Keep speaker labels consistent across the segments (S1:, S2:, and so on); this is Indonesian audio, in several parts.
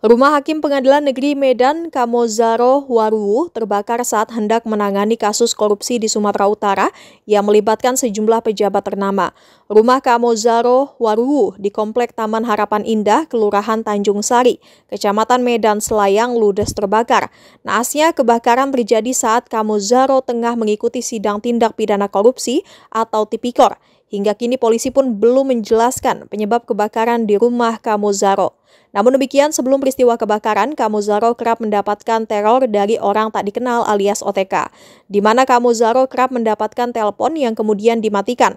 S1: Rumah Hakim Pengadilan Negeri Medan Kamozaro Waruwu terbakar saat hendak menangani kasus korupsi di Sumatera Utara yang melibatkan sejumlah pejabat ternama. Rumah Kamozaro Waruwu di Komplek Taman Harapan Indah, Kelurahan Tanjung Sari, Kecamatan Medan Selayang, ludes terbakar. Naasnya kebakaran terjadi saat Kamozaro tengah mengikuti sidang tindak pidana korupsi atau tipikor. Hingga kini polisi pun belum menjelaskan penyebab kebakaran di rumah Kamozaro. Namun demikian, sebelum peristiwa kebakaran, Kamozaro kerap mendapatkan teror dari orang tak dikenal alias OTK, di mana Kamozaro kerap mendapatkan telepon yang kemudian dimatikan.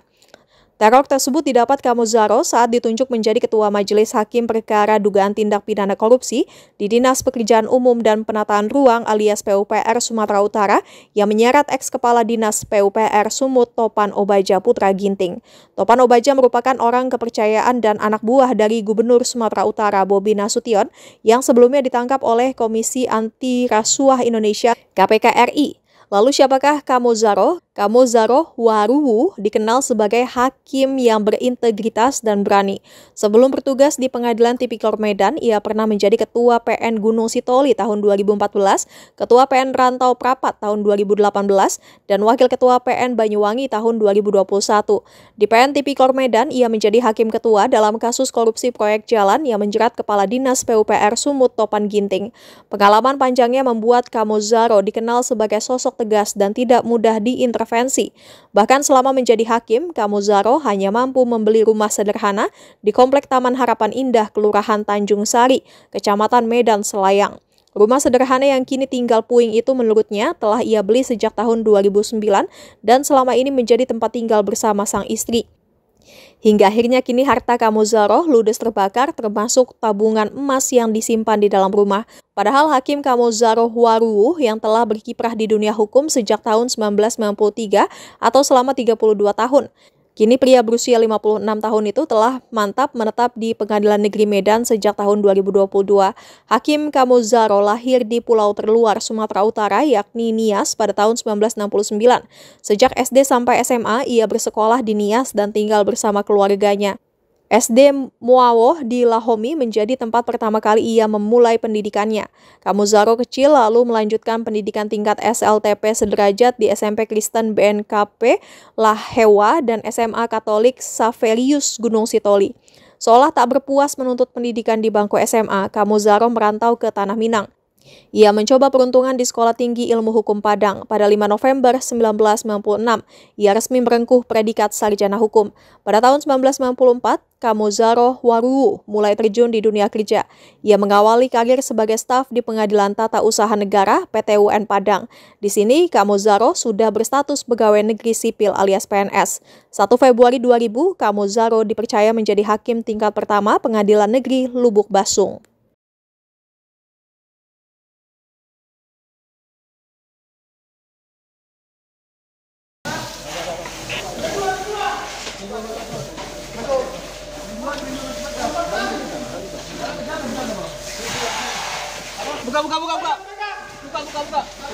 S1: Teror tersebut didapat Kamozaro saat ditunjuk menjadi Ketua Majelis Hakim Perkara Dugaan Tindak Pidana Korupsi di Dinas Pekerjaan Umum dan Penataan Ruang alias PUPR Sumatera Utara yang menyeret ex-Kepala Dinas PUPR Sumut Topan Obaja Putra Ginting. Topan Obaja merupakan orang kepercayaan dan anak buah dari Gubernur Sumatera Utara Bobi Nasution yang sebelumnya ditangkap oleh Komisi Anti Rasuah Indonesia KPK RI. Lalu siapakah Kamozaro? Kamozaro Waruwu dikenal sebagai hakim yang berintegritas dan berani. Sebelum bertugas di Pengadilan Tipikor Medan, ia pernah menjadi Ketua PN Gunung Sitoli tahun 2014, Ketua PN Rantau Prapat tahun 2018, dan Wakil Ketua PN Banyuwangi tahun 2021. Di PN Tipikor Medan, ia menjadi Hakim Ketua dalam kasus korupsi proyek jalan yang menjerat Kepala Dinas PUPR Sumut Topan Ginting. Pengalaman panjangnya membuat Kamozaro dikenal sebagai sosok tegas dan tidak mudah diintervensi. Bahkan selama menjadi hakim, Kamozaro hanya mampu membeli rumah sederhana di Komplek Taman Harapan Indah, Kelurahan Tanjung Sari, Kecamatan Medan Selayang. Rumah sederhana yang kini tinggal puing itu menurutnya telah ia beli sejak tahun 2009 dan selama ini menjadi tempat tinggal bersama sang istri. Hingga akhirnya kini harta Kamozaro ludes terbakar termasuk tabungan emas yang disimpan di dalam rumah. Padahal Hakim Kamozaro Waruwu yang telah berkiprah di dunia hukum sejak tahun 1993 atau selama 32 tahun. Kini pria berusia 56 tahun itu telah mantap menetap di Pengadilan Negeri Medan sejak tahun 2022. Hakim Kamozaro lahir di pulau terluar Sumatera Utara yakni Nias pada tahun 1969. Sejak SD sampai SMA ia bersekolah di Nias dan tinggal bersama keluarganya. SD Muawoh di Lahomi menjadi tempat pertama kali ia memulai pendidikannya. Kamozaro kecil lalu melanjutkan pendidikan tingkat SLTP sederajat di SMP Kristen BNKP Lahewa dan SMA Katolik Saverius Gunung Sitoli. Seolah tak berpuas menuntut pendidikan di bangku SMA, Kamozaro merantau ke Tanah Minang. Ia mencoba peruntungan di Sekolah Tinggi Ilmu Hukum Padang. Pada 5 November 1996, ia resmi merengkuh predikat sarjana hukum. Pada tahun 1994, Kamozaro Waruwu mulai terjun di dunia kerja. Ia mengawali karir sebagai staf di Pengadilan Tata Usaha Negara (PTUN) Padang. Di sini, Kamozaro sudah berstatus pegawai negeri sipil alias PNS. 1 Februari 2000, Kamozaro dipercaya menjadi hakim tingkat pertama Pengadilan Negeri Lubuk Basung.
S2: Buka.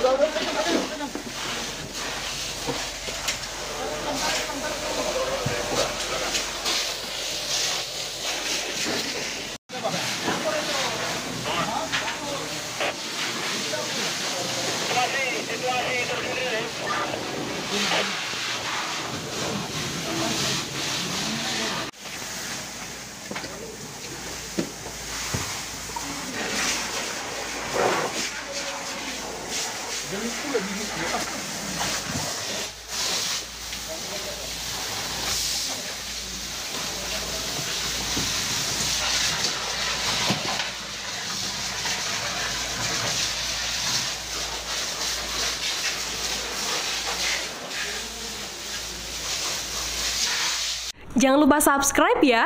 S3: Jangan lupa subscribe ya.